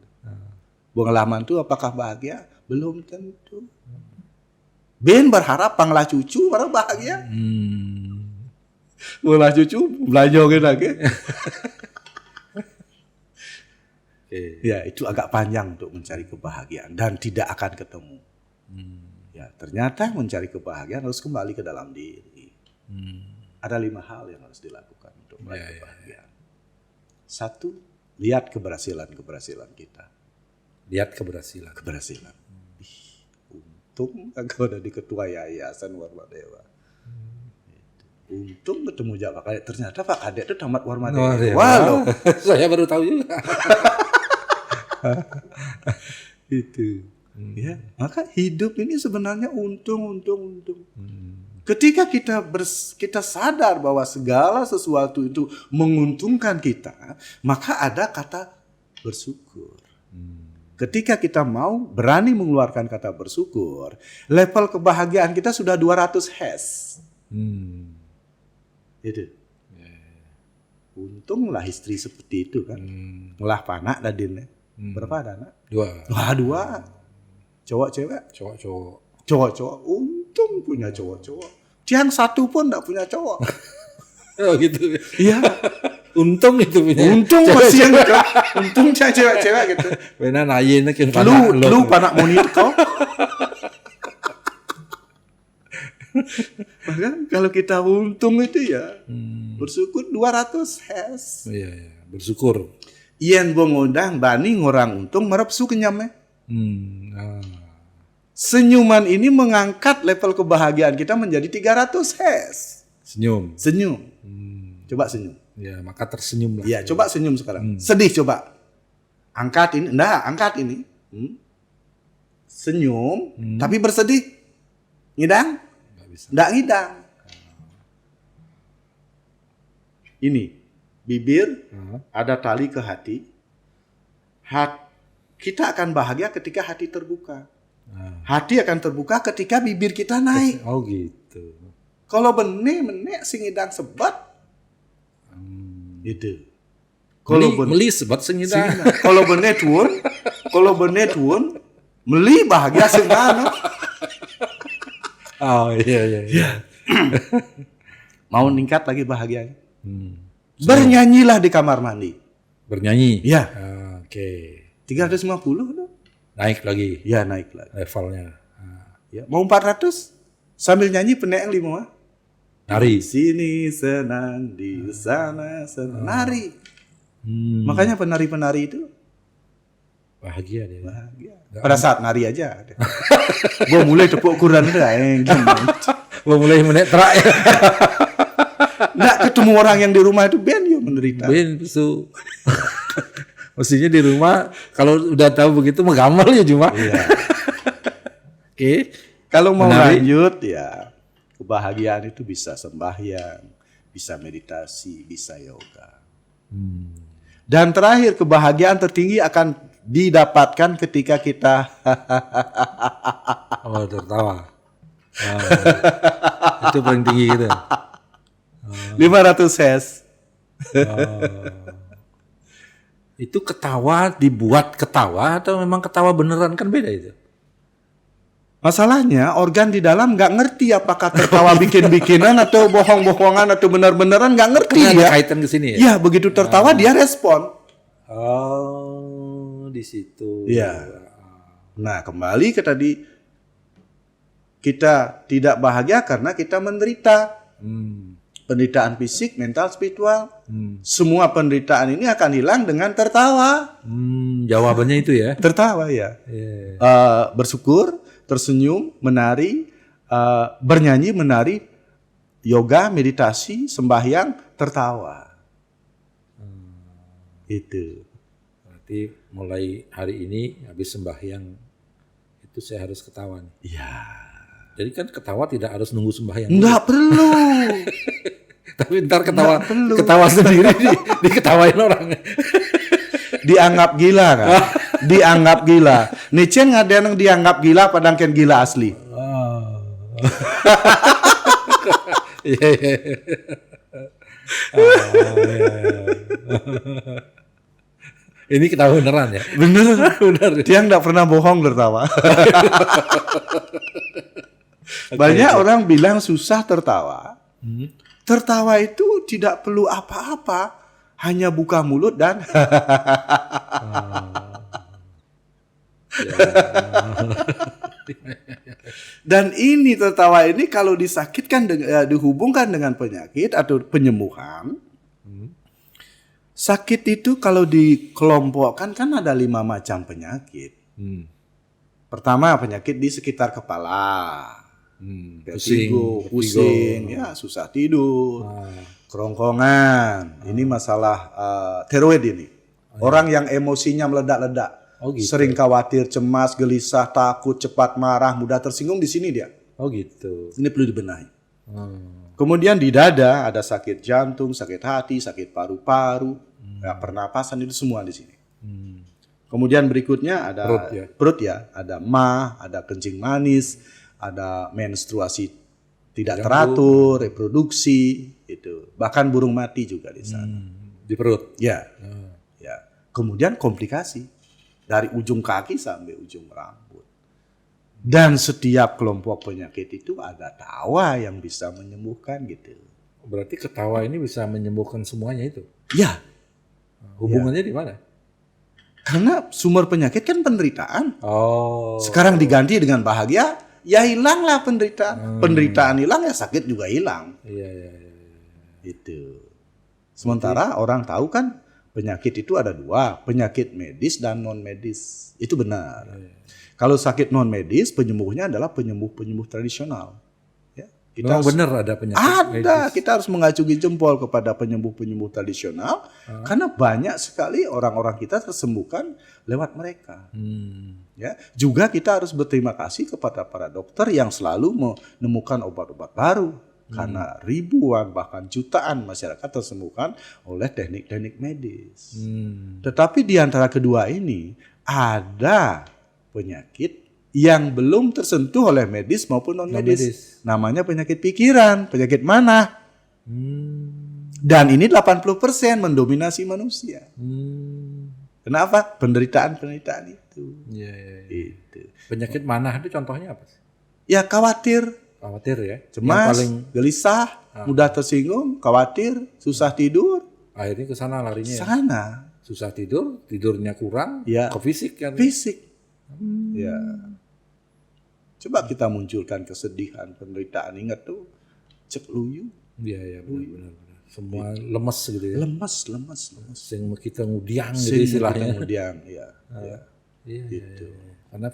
Bong lah mantu apakah bahagia? Belum tentu. Ben berharap panglah cucu baru bahagia. Bola cucu belajar lagi. Ya itu agak panjang untuk mencari kebahagiaan dan tidak akan ketemu. Ya ternyata mencari kebahagiaan harus kembali ke dalam diri. Ada 5 hal yang harus dilakukan untuk meraih kebahagiaan. 1, lihat keberhasilan kita. Lihat keberhasilan. Untung aku ada di ketua yayasan Warma Dewa. Untung ketemu Pak Kadek. Ternyata Pak Kadek itu tamat Warma Dewa. Walau saya baru tahu juga. Itu. Ya, maka hidup ini sebenarnya untung. Ketika kita sadar bahwa segala sesuatu itu menguntungkan kita, maka ada kata bersyukur. Ketika kita mau berani mengeluarkan kata bersyukur, level kebahagiaan kita sudah 200 Hz. Itu. Untunglah istri seperti itu kan. Ngelah panak dadinnya. Berapa ada anak? 2. Wah 2. Cowok cewek? Cowok. Untung punya cowok. Yang satu pun enggak punya cowok. Oh gitu. Iya. Untung itu punya. Untung masih yang gitu. Untung cewek-cewek gitu. Benar nayin kan Lu panak monitor kau. Bahkan kalau kita untung itu ya bersyukur 200 Hz. Iya, bersyukur. Ien bongondang bani ngorang untung merep su kenyamnya. Senyuman ini mengangkat level kebahagiaan kita menjadi 300 Hz. Senyum. Coba senyum. Ya, maka tersenyum lah. Ya, coba senyum sekarang. Sedih coba. Angkat ini. Senyum, tapi bersedih. Ngidang? Nggak ngidang. Ini, bibir ada tali ke hati. Kita akan bahagia ketika hati terbuka. Hati akan terbuka ketika bibir kita naik. Oh gitu. Kalau benih sing ngidang sebat. Itu. Kalau meli sebat sing ngidang. Kalau benih tuun, meli bahagia sing ngana. Oh iya. Mau meningkat lagi bahagianya. Bernyanyilah di kamar mandi. Bernyanyi? Ya. Oke. 350 tuh. Naik lagi. Ya naik lagi. Levelnya. Ya, mau 400 sambil nyanyi penek 5. Nari. Di sini senang, di sana senang. Nari. Makanya penari-penari itu bahagia dia. Bahagia. Pada saat nari aja. Gue mulai tepuk ukuran udah. Gue mulai menetra ya. Nggak ketemu orang yang di rumah itu ben yo menderita. Ben su. Mestinya di rumah kalau udah tahu begitu menggamal ya cuma. Iya. Oke. Kalau mau lanjut ya kebahagiaan itu bisa sembahyang, bisa meditasi, bisa yoga. Dan terakhir kebahagiaan tertinggi akan didapatkan ketika kita tertawa. Itu paling tinggi gitu. 500 Hz. Itu ketawa dibuat ketawa atau memang ketawa beneran, kan beda itu. Masalahnya organ di dalam nggak ngerti apakah tertawa bikin-bikinan atau bohong-bohongan atau benar-beneran, nggak ngerti Karena ada dia. kaitan ke sini ya. Ya, begitu tertawa dia respon. Oh, di situ. Iya. Nah, kembali ke tadi, kita tidak bahagia karena kita menderita. Penderitaan fisik, mental, spiritual. Semua penderitaan ini akan hilang dengan tertawa. Jawabannya itu ya. Tertawa ya. Yeah. Bersyukur, tersenyum, menari, bernyanyi, menari, yoga, meditasi, sembahyang, tertawa. Itu. Berarti mulai hari ini habis sembahyang itu saya harus ketawa nih. Iya. Jadi kan ketawa tidak harus nunggu sembahyang. Nggak perlu. Tapi ntar ketawa sendiri diketawain orang. Dianggap gila kan? Dianggap gila. Nietzsche ada yang dianggap gila padahal kan gila asli. Iya. Ini ketawa beneran ya? Bener. Dia nggak pernah bohong tertawa. Banyak orang bilang susah tertawa. Tertawa itu tidak perlu apa-apa, hanya buka mulut dan dan ini tertawa ini kalau disakitkan dihubungkan dengan penyakit atau penyembuhan. Sakit itu kalau dikelompokkan kan ada 5 macam penyakit. Pertama, penyakit di sekitar kepala. Pusing, ya, susah tidur, kerongkongan. Ini masalah tiroid ini. Orang yang emosinya meledak-ledak, sering khawatir, cemas, gelisah, takut, cepat marah, mudah tersinggung, di sini dia. Oh gitu. Ini perlu dibenahi. Kemudian di dada ada sakit jantung, sakit hati, sakit paru-paru, pernapasan, itu semua di sini. Kemudian berikutnya ada perut ya, ada MAH, ada kencing manis, ada menstruasi tidak teratur, reproduksi, itu. Bahkan burung mati juga di sana. Di perut. Ya. Ya. Kemudian komplikasi dari ujung kaki sampai ujung rambut. Dan setiap kelompok penyakit itu ada tawa yang bisa menyembuhkan gitu. Berarti ketawa ini bisa menyembuhkan semuanya itu? Ya. Hubungannya di mana? Karena sumber penyakit kan penderitaan. Oh. Sekarang diganti dengan bahagia, ya hilanglah penderitaan. Penderitaan hilang, ya sakit juga hilang. Iya. Itu. Sementara orang tahu kan penyakit itu ada 2, penyakit medis dan non medis. Itu benar. Kalau sakit non medis, penyembuhnya adalah penyembuh tradisional. Ya, kita benar ada penyakit medis. Kita harus mengacungi jempol kepada penyembuh tradisional karena banyak sekali orang-orang kita tersembuhkan lewat mereka. Ya, juga kita harus berterima kasih kepada para dokter yang selalu menemukan obat-obat baru. Karena ribuan bahkan jutaan masyarakat tersembuhkan oleh teknik-teknik medis. Tetapi di antara kedua ini ada penyakit yang belum tersentuh oleh medis maupun non-medis. Namanya penyakit pikiran, penyakit mana? Dan ini 80% mendominasi manusia. Kenapa? Penderitaan itu. Itu. Penyakit mana itu contohnya apa sih? Ya khawatir ya. Cemas, gelisah, mudah tersinggung, khawatir, susah tidur. Akhirnya ke sana larinya. Sana. Susah tidur, tidurnya kurang, ke fisik kan. Fisik. Ya. Coba kita munculkan kesedihan, penderitaan, ingat tuh cek luyu. Iya benar. Semua lemes gitu ya. Lemes. Sing kita ngudiang gitu istilahnya. Ngudiang, ya. Gitu. Karena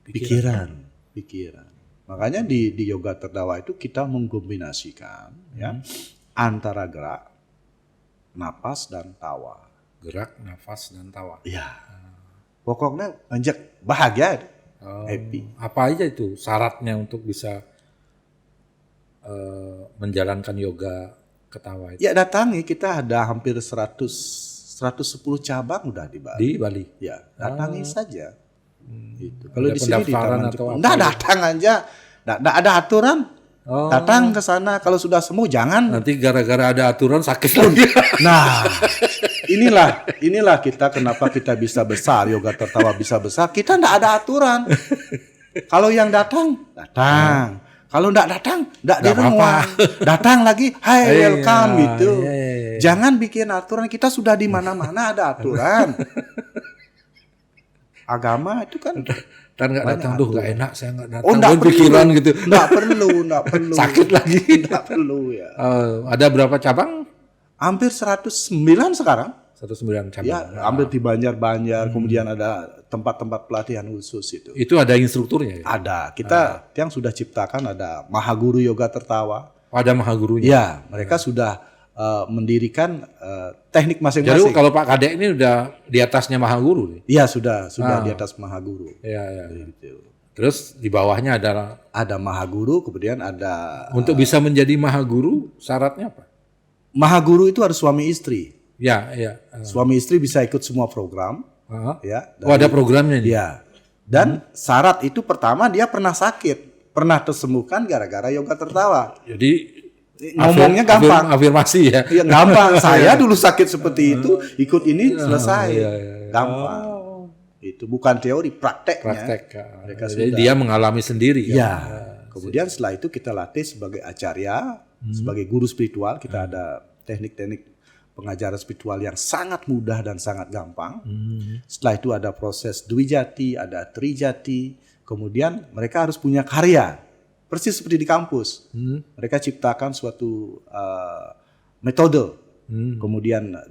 pikiran. Makanya di yoga tertawa itu kita mengkombinasikan ya antara gerak, napas dan tawa. Gerak, nafas dan tawa. Iya. Pokoknya anjak bahagia, happy. Apa aja itu syaratnya untuk bisa menjalankan yoga ketawa itu? Ya datangi, kita ada hampir 110 cabang udah di Bali. Di Bali? Ya, datangi saja. Gitu. Kalau di sini pendaftaran atau apa? datang aja. Nggak ada aturan. Datang ke sana, kalau sudah sembuh jangan. Nanti gara-gara ada aturan sakit lagi. Nah, inilah kita kenapa kita bisa besar, Yoga Tertawa bisa besar. Kita enggak ada aturan. Kalau yang datang. Kalau enggak datang, enggak di rumah. Datang lagi, hai welcome gitu. Jangan bikin aturan, kita sudah di mana-mana ada aturan. Agama itu kan Nggak datang, nggak enak, saya nggak datang. Nggak pikiran gitu. Nggak perlu. Sakit lagi. Nggak perlu ya. Ada berapa cabang? Hampir 109 sekarang. 109 cabang. Ya, hampir di Banjar, kemudian ada tempat-tempat pelatihan khusus itu. Itu ada instrukturnya ya? Ada. Kita yang sudah ciptakan ada Mahaguru Yoga Tertawa. Ada Mahagurunya? Ya, mereka sudah mendirikan teknik masing-masing. Jadi kalau Pak Kadek ini udah di atasnya Mahaguru? Iya, sudah di atas Mahaguru. Iya. Gitu. Terus di bawahnya ada Mahaguru, kemudian ada. Untuk bisa menjadi Mahaguru syaratnya apa? Mahaguru itu harus suami istri. Ya. Suami istri bisa ikut semua program. Ya. Ada programnya nih. Ya. Dan syarat itu pertama dia pernah sakit, pernah tersembuhkan gara-gara Yoga Tertawa. Jadi ngomongnya gampang. Afirmasi ya. Iya, gampang. Saya dulu sakit seperti itu, ikut ini selesai. Gampang. Itu bukan teori, prakteknya. Jadi dia mengalami sendiri. Ya. Kemudian setelah itu kita latih sebagai acarya, sebagai guru spiritual. Kita ada teknik-teknik pengajaran spiritual yang sangat mudah dan sangat gampang. Setelah itu ada proses Dwijati, ada Trijati. Kemudian mereka harus punya karya. Persis seperti di kampus. Mereka ciptakan suatu metode. Kemudian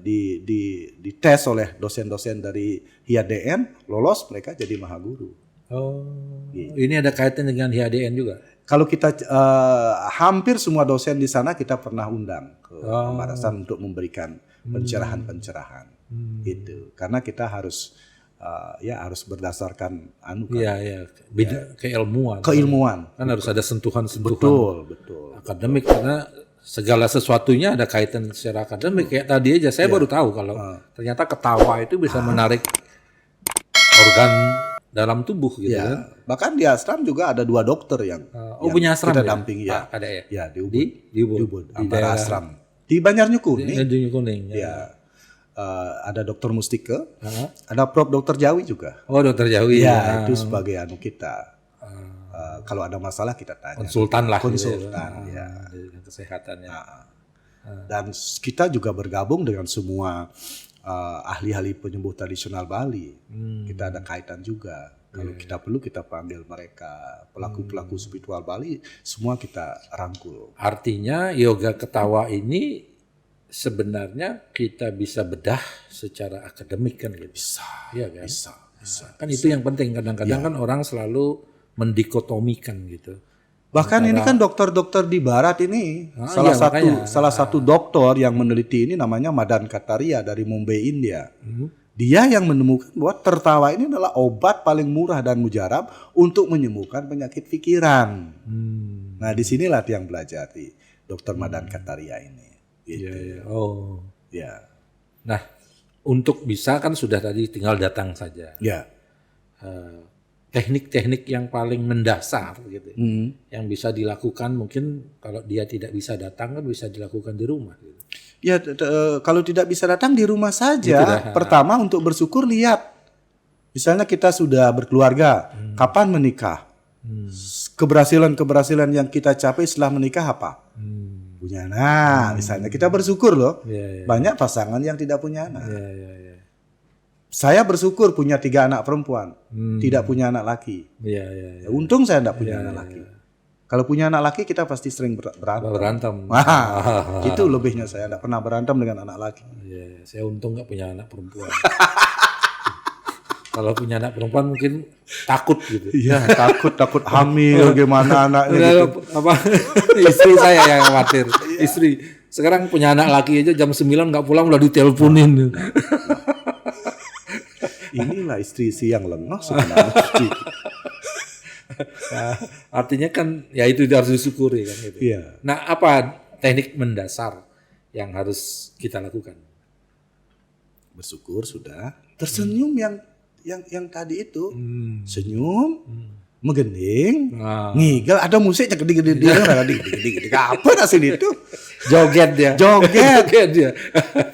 dites oleh dosen-dosen dari HIADN, lolos mereka jadi Mahaguru. Ini ada kaitan dengan HIADN juga? Kalau kita hampir semua dosen di sana kita pernah undang ke Pembarasan untuk memberikan pencerahan-pencerahan. Gitu. Karena kita harus harus berdasarkan keilmuan. Kan harus ada sentuhan-sentuhan. Betul. Akademik, karena segala sesuatunya ada kaitan secara akademik. Kayak tadi aja saya baru tahu kalau ternyata ketawa itu bisa menarik organ dalam tubuh gitu kan. Bahkan di ashram juga ada 2 dokter yang punya ashram kita dampingi ada ya. Ya, di Ubud. Di Ambara Ashram. Di Banjarnyukuning. Di Kuning. Ya. Ada Dokter Mustike, ada Prof. Dr. Jawi juga. Oh, Dr. Jawi. Ya, itu sebagai kita. Kalau ada masalah kita tanya. Konsultan lah. Konsultan, gitu ya. Dengan kesehatannya. Dan kita juga bergabung dengan semua ahli-ahli penyembuh tradisional Bali. Kita ada kaitan juga. Kalau kita perlu kita panggil mereka, pelaku-pelaku spiritual Bali, semua kita rangkul. Artinya yoga ketawa ini sebenarnya kita bisa bedah secara akademik kan gitu. Bisa. Iya kan? Bisa. Kan itu yang penting. Kadang-kadang kan orang selalu mendikotomikan gitu. Bahkan ini kan dokter-dokter di barat ini salah satu dokter yang meneliti ini namanya Madan Kataria dari Mumbai, India. Dia yang menemukan bahwa tertawa ini adalah obat paling murah dan mujarab untuk menyembuhkan penyakit pikiran. Nah, disinilah yang belajar di Dokter Madan Kataria ini. Gitu. Ya. Nah, untuk bisa kan sudah tadi tinggal datang saja. Ya. Teknik-teknik yang paling mendasar gitu, yang bisa dilakukan mungkin kalau dia tidak bisa datang kan bisa dilakukan di rumah. Gitu. Ya, kalau tidak bisa datang di rumah saja. Pertama untuk bersyukur lihat, misalnya kita sudah berkeluarga, kapan menikah, keberhasilan yang kita capai setelah menikah apa? Punya anak, misalnya kita bersyukur loh. Banyak pasangan yang tidak punya anak. Saya bersyukur punya 3 anak perempuan, tidak punya anak laki. Untung saya tidak punya anak laki. Kalau punya anak laki kita pasti sering berantem. Itu lebihnya, saya tidak pernah berantem dengan anak laki. Saya untung nggak punya anak perempuan. Kalau punya anak perempuan mungkin takut gitu. Iya, takut hamil gimana anaknya gitu. Istri saya yang khawatir. Istri sekarang punya anak laki aja jam 9 nggak pulang udah diteleponin. Inilah istri yang lengah sebenarnya. Nah, artinya kan ya itu harus disyukuri kan gitu. Iya. Nah, apa teknik mendasar yang harus kita lakukan? Bersyukur sudah, tersenyum yang tadi itu. Senyum, Megending, Ah. ngigel, ada musiknya gede-gede apa hasil itu? Joget dia. Joget. Joget dia.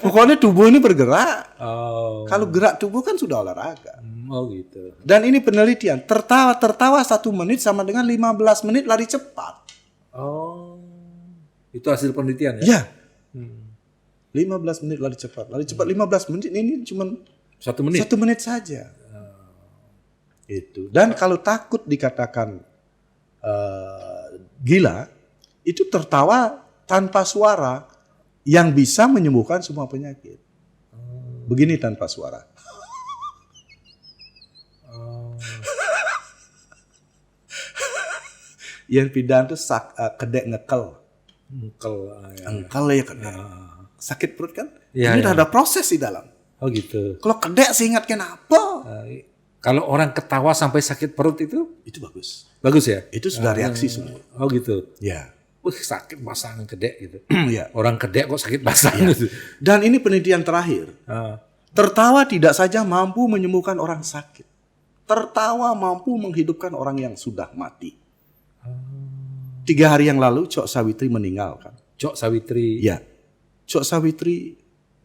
Pokoknya tubuh ini bergerak. Oh. Kalau gerak tubuh kan sudah olahraga. Oh gitu. Dan ini penelitian, tertawa 1 menit sama dengan 15 menit lari cepat. Oh. Itu hasil penelitian ya? Ya. 15 menit lari cepat. Lari cepat 15 menit ini cuma 1 menit. 1 menit saja. Itu. Dan kalau takut dikatakan gila, itu tertawa tanpa suara yang bisa menyembuhkan semua penyakit. Begini tanpa suara. Yang pindahan tuh kedek ngekel. Engkel. Ya. Engkel ya kedek. Sakit perut kan? Ya, Ini ya. ada proses di dalam. Oh gitu. Kalau kedek seingat kenapa? Kalau orang ketawa sampai sakit perut itu Itu bagus. bagus ya? Itu sudah reaksi semua. Oh gitu. Ya. Sakit pasangan kedek gitu. Ya. Orang kedek kok sakit pasangan gitu. Dan ini penelitian terakhir. Tertawa tidak saja mampu menyembuhkan orang sakit. Tertawa mampu menghidupkan orang yang sudah mati. 3 hari yang lalu Cok Sawitri meninggal kan. Cok Sawitri. Ya. Cok Sawitri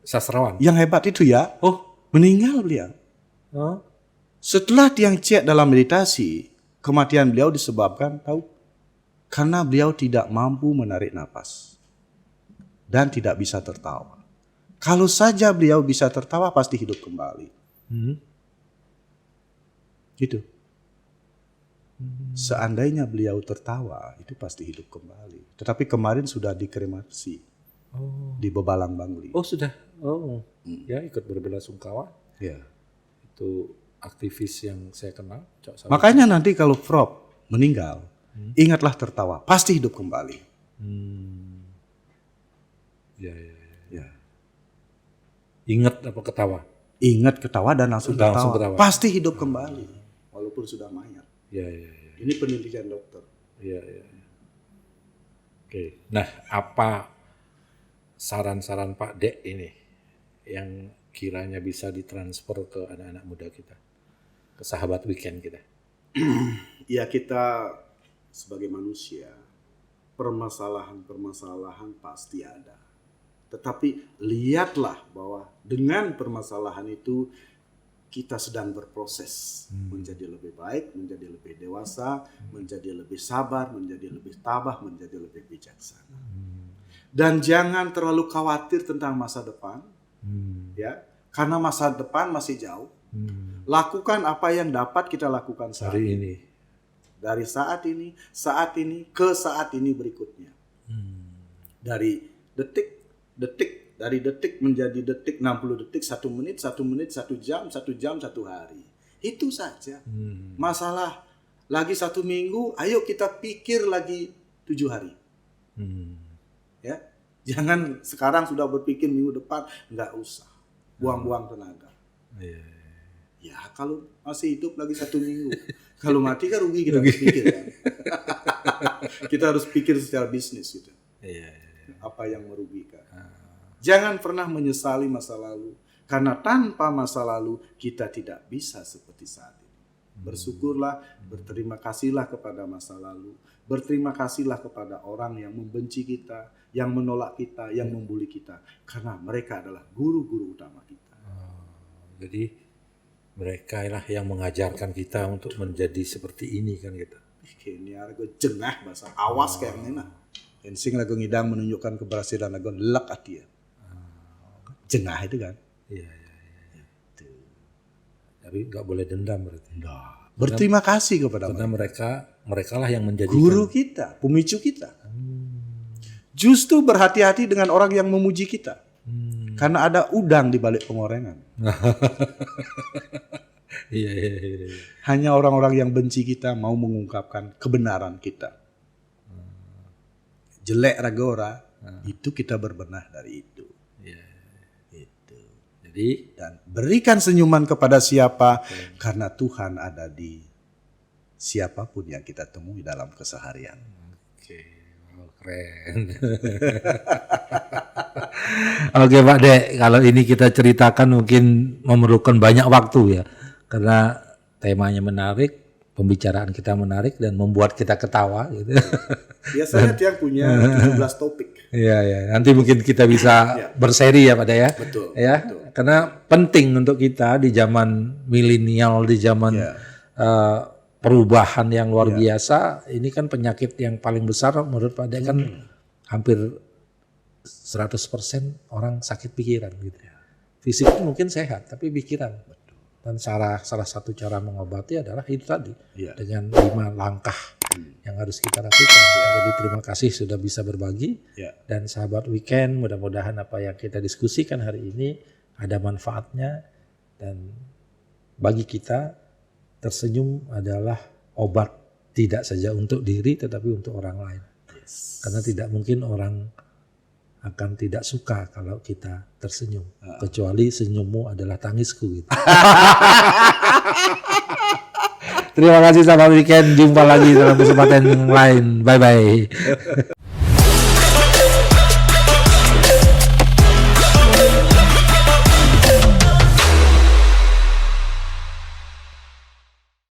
Sastrawan. yang hebat itu ya. Oh. Meninggal beliau. Oh. Setelah tiang cek dalam meditasi, kematian beliau disebabkan tahu? Karena beliau tidak mampu menarik napas. Dan tidak bisa tertawa. Kalau saja beliau bisa tertawa pasti hidup kembali. Gitu. Seandainya beliau tertawa, itu pasti hidup kembali. Tetapi kemarin sudah dikremasi di Bebalang Bangli. Oh sudah. Oh. Ya ikut berbelasungkawa. Ya. Itu aktivis yang saya kenal. Cok Sawitri. Makanya nanti kalau Frop meninggal, ingatlah tertawa, pasti hidup kembali. Ya. Ya. Ingat apa ketawa? Ingat ketawa dan langsung Langsung tertawa. ketawa. Pasti hidup kembali, walaupun sudah mayat. Ya. Ini penelitian dokter. Ya. Oke. Nah, apa saran-saran Pak Dek ini yang kiranya bisa ditransfer ke anak-anak muda kita, ke sahabat weekend kita? Ya, kita sebagai manusia, permasalahan-permasalahan pasti ada. Tetapi lihatlah bahwa dengan permasalahan itu kita sedang berproses menjadi lebih baik, menjadi lebih dewasa, menjadi lebih sabar, menjadi lebih tabah, menjadi lebih bijaksana. Dan jangan terlalu khawatir tentang masa depan, ya, karena masa depan masih jauh. Lakukan apa yang dapat kita lakukan saat Hari ini. ini. Dari saat ini ke saat ini berikutnya. Dari detik menjadi detik, 60 detik, 1 menit, 1 menit, 1 jam, 1 jam, 1 hari. Itu saja. Masalah lagi 1 minggu, ayo kita pikir lagi 7 hari. Ya, jangan sekarang sudah berpikir minggu depan, nggak usah. Buang-buang tenaga. Ya, kalau masih hidup lagi 1 minggu. Kalau mati kan rugi kita harus pikir kan. Kita harus pikir secara bisnis gitu. Apa yang merugikan. Jangan pernah menyesali masa lalu. Karena tanpa masa lalu kita tidak bisa seperti saat ini. Bersyukurlah, berterima kasihlah kepada masa lalu. Berterima kasihlah kepada orang yang membenci kita, yang menolak kita, yang membuli kita. Karena mereka adalah guru-guru utama kita. Jadi mereka lah yang mengajarkan kita untuk menjadi seperti ini kan gitu. Ini argo jengah bahasa awas kayak mana. Ensing lagu ngidang menunjukkan keberhasilan lagu lek hati ya. Jengah itu kan. Iya. Tapi nggak boleh dendam berarti. Nah, berterima kasih kepada Karena mereka lah yang menjadikan guru kita, pemicu kita. Justru berhati-hati dengan orang yang memuji kita. Karena ada udang di balik pengorengan. Iya. Hanya orang-orang yang benci kita mau mengungkapkan kebenaran kita. Jelek ragora, itu kita berbenah dari itu. Itu. Jadi Dan berikan senyuman kepada siapa, karena Tuhan ada di siapapun yang kita temui dalam keseharian. oke, wow, keren. Oke Pak Dek, kalau ini kita ceritakan mungkin memerlukan banyak waktu ya, karena temanya menarik pembicaraan kita menarik dan membuat kita ketawa gitu. Biasanya Tiang punya 17 topik. Iya. Nanti mungkin kita bisa berseri ya Pak ya. Betul. Ya, betul. karena penting untuk kita di zaman milenial, di zaman perubahan yang luar biasa. Ini kan penyakit yang paling besar menurut Pak kan hampir 100% orang sakit pikiran gitu ya. Fisik mungkin sehat, tapi pikiran. Dan salah satu cara mengobati adalah itu tadi, dengan 5 langkah yang harus kita lakukan. Jadi terima kasih sudah bisa berbagi. Dan sahabat weekend, mudah-mudahan apa yang kita diskusikan hari ini ada manfaatnya. Dan bagi kita, tersenyum adalah obat tidak saja untuk diri tetapi untuk orang lain. Karena tidak mungkin orang akan tidak suka kalau kita tersenyum, kecuali senyummu adalah tangisku gitu. Terima kasih sahabat weekend, jumpa lagi dalam kesempatan yang lain. Bye bye.